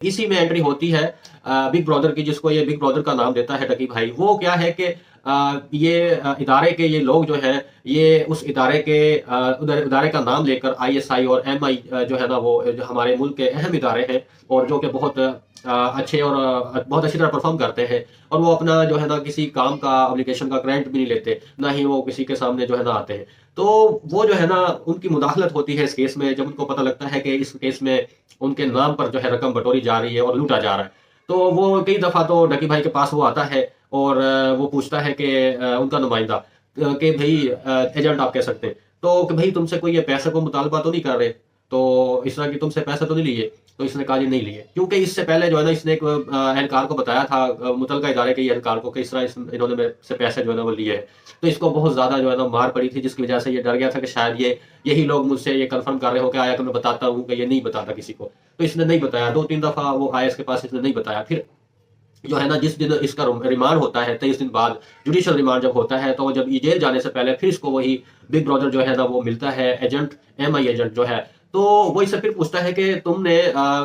इसी में एंट्री होती है बिग ब्रदर की, जिसको ये बिग ब्रदर का नाम देता है डकी भाई। वो क्या है कि ये इदारे के ये लोग जो हैं, ये उस इदारे के इदारे का नाम लेकर आईएसआई और एमआई जो है ना, वो जो हमारे मुल्क के अहम इदारे हैं और जो कि बहुत अच्छे और बहुत अच्छी तरह परफॉर्म करते हैं। और वो अपना जो है ना किसी काम का एप्लीकेशन का क्रेडिट भी नहीं लेते, ना ही वो किसी के सामने जो है ना आते हैं। तो वो जो है ना, उनकी मुदाखलत होती है इस केस में, जब उनको पता लगता है कि इस केस में उनके नाम पर जो है रकम बटोरी जा रही है और लूटा जा रहा है। तो वो कई दफ़ा तो डकी भाई के पास वो आता है और वो पूछता है कि उनका नुमाइंदा कि भई एजेंट आप कह सकते हैं, तो कि भई तुमसे कोई ये पैसे को मुतालबा तो नहीं कर रहे? तो इस तरह की तुमसे पैसे तो नहीं लिए? तो इसने कहा जी नहीं लिए। क्योंकि इससे पहले जो है ना, इसने एक एहलकार को बताया था, मुतलका इदारे के ही एहलकार को, कि इस तरह इन्होंने मेरे से पैसे जो है ना वो लिए हैं। तो इसको बहुत ज़्यादा जो है ना मार पड़ी थी, जिसकी वजह से ये डर गया था कि शायद यही लोग मुझसे ये कन्फर्म कर रहे हो कि आया कि मैं बताता हूँ, कि ये नहीं बताता किसी को। तो इसने नहीं बताया, 2-3 दफ़ा वो आया इसके पास, इसने नहीं बताया। फिर जो है ना, जिस दिन इसका रिमांड होता है 23 दिन बाद, जुडिशियल रिमांड जब होता है, तो जब ये जेल जाने से पहले फिर इसको वही बिग ब्रदर जो है ना वो मिलता है, एजेंट, एमआई एजेंट जो है। तो वो इससे फिर पूछता है कि तुमने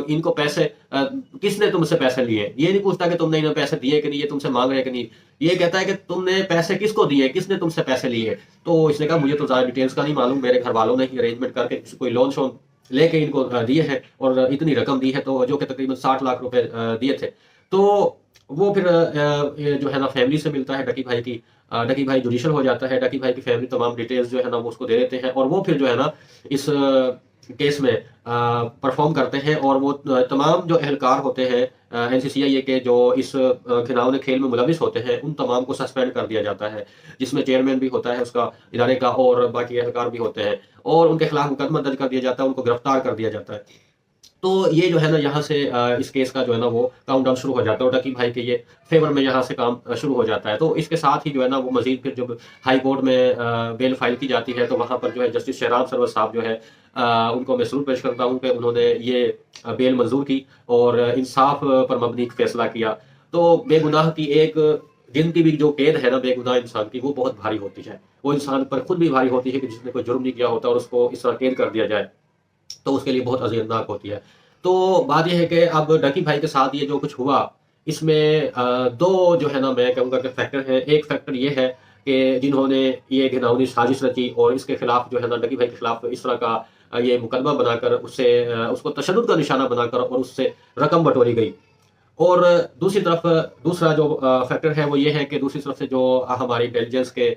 इनको पैसे किसने तुमसे पैसे लिए? ये नहीं पूछता कि तुमने इन्हें पैसे दिए कि नहीं, ये तुमसे मांग रहे हैं कि नहीं। ये कहता है कि तुमने पैसे किसको दिए, किसने तुमसे पैसे लिए? तो इसने कहा मुझे तो ज़्यादा डिटेल्स का नहीं मालूम, मेरे घर वालों ने ही अरेंजमेंट करके कोई लोन शोन लेके इनको दिए हैं और इतनी रकम दी है, तो जो कि तकरीबन 60 लाख रुपए दिए थे। तो वो फिर ये जो है ना फैमिली से मिलता है डकी भाई की। डकी भाई जुडिशल हो जाता है, डकी भाई की फैमिली तमाम डिटेल्स जो है ना वो उसको दे देते हैं और वो फिर जो है ना इस केस में परफॉर्म करते हैं। और वो तमाम जो एहलकार होते हैं एनसीसीआई के, जो इस घिनौने खेल में मुलविस होते हैं, उन तमाम को सस्पेंड कर दिया जाता है, जिसमें चेयरमैन भी होता है उसका इदारे का और बाकी एहलकार भी होते हैं, और उनके खिलाफ मुकदमा दर्ज कर दिया जाता है, उनको गिरफ्तार कर दिया जाता है। तो ये जो है ना यहाँ से इस केस का जो है ना वो काउंटडाउन शुरू हो जाता है और डकी भाई के ये फेवर में यहाँ से काम शुरू हो जाता है। तो इसके साथ ही जो है ना वो मजीद फिर जब हाई कोर्ट में बेल फाइल की जाती है, तो वहाँ पर जो है जस्टिस शहराम सरवर साहब जो है उनको मैं सलूट पेश करता हूँ कि उन्होंने ये बेल मंजूर की और इंसाफ पर मबनी एक फैसला किया। तो बेगुनाह की एक गिनती भी जो कैद है ना बेगुनाह इंसान की, वो बहुत भारी होती है। वो इंसान पर खुद भी भारी होती है कि जिसने कोई जुर्म नहीं किया होता और उसको इस तरह कैद कर दिया जाए, तो उसके लिए बहुत अज़ियतनाक होती है। तो बात ये है कि अब डकी भाई के साथ ये जो कुछ हुआ, इसमें 2 जो है ना मैं कहूँगा कि फैक्टर हैं। एक फैक्टर ये है कि जिन्होंने ये घिनौनी साजिश रची और इसके खिलाफ जो है ना डकी भाई के खिलाफ इस तरह का ये मुकदमा बनाकर उसको तशद्दुद का निशाना बनाकर और उससे रकम बटोरी गई। और दूसरी तरफ दूसरा जो फैक्टर है वो ये है कि दूसरी तरफ से जो हमारी इंटेलिजेंस के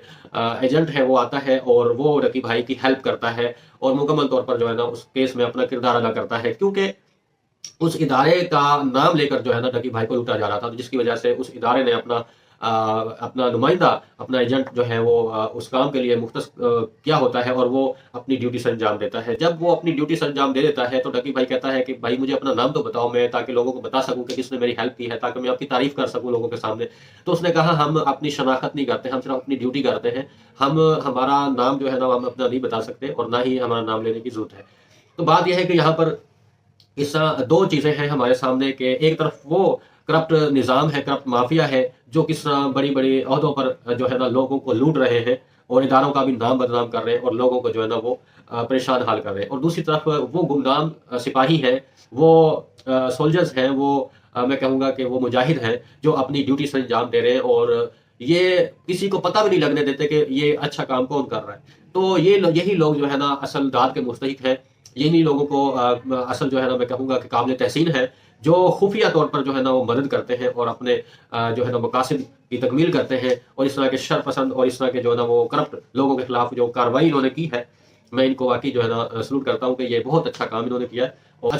एजेंट है वो आता है और वो रकी भाई की हेल्प करता है और मुकम्मल तौर पर जो है ना उस केस में अपना किरदार अदा करता है, क्योंकि उस इदारे का नाम लेकर जो है ना डकी भाई को लूटा जा रहा था, तो जिसकी वजह से उस इदारे ने अपना नुमाइंदा, अपना एजेंट जो है वो उस काम के लिए मुख्तस किया होता है और वो अपनी ड्यूटी से अंजाम देता है। जब वो अपनी ड्यूटी से अंजाम दे देता है, तो डकी भाई कहता है कि भाई मुझे अपना नाम तो बताओ, मैं ताकि लोगों को बता सकूं कि किसने मेरी हेल्प की है, ताकि मैं आपकी तारीफ कर सकूं लोगों के सामने। तो उसने कहा हम अपनी शनाख्त नहीं करते, हम सिर्फ अपनी ड्यूटी करते हैं। हम हमारा नाम जो है ना हम अपना नहीं बता सकते और ना ही हमारा नाम लेने की जरूरत है। तो बात यह है कि यहाँ पर इस तरह 2 चीज़ें हैं हमारे सामने कि एक तरफ वो करप्ट निज़ाम है, करप्ट माफिया है, जो किस तरह बड़ी-बड़ी ओहदों पर जो है ना लोगों को लूट रहे हैं और इदारों का भी नाम बदनाम कर रहे हैं और लोगों को जो है ना वो परेशान हाल कर रहे हैं। और दूसरी तरफ वो गुमनाम सिपाही हैं, वो सोल्जर्स हैं, वो मैं कहूँगा कि वो मुजाहिद हैं, जो अपनी ड्यूटी से अंजाम दे रहे हैं और ये किसी को पता भी नहीं लगने देते कि ये अच्छा काम कौन कर रहा है। तो यही लोग जो है ना असल दाद के मुस्तहिक हैं। यही लोगों को असल जो है ना मैं कहूँगा कि काबिल तहसीन है, जो खुफिया तौर पर जो है ना वो मदद करते हैं और अपने जो है ना मकासद की तकमील करते हैं। और इस तरह के शरपसंद और इस तरह के जो है ना वो करप्ट लोगों के खिलाफ जो कार्रवाई इन्होंने की है, मैं इनको वाकई जो है ना सलूट करता हूँ कि ये बहुत अच्छा काम इन्होंने किया है। और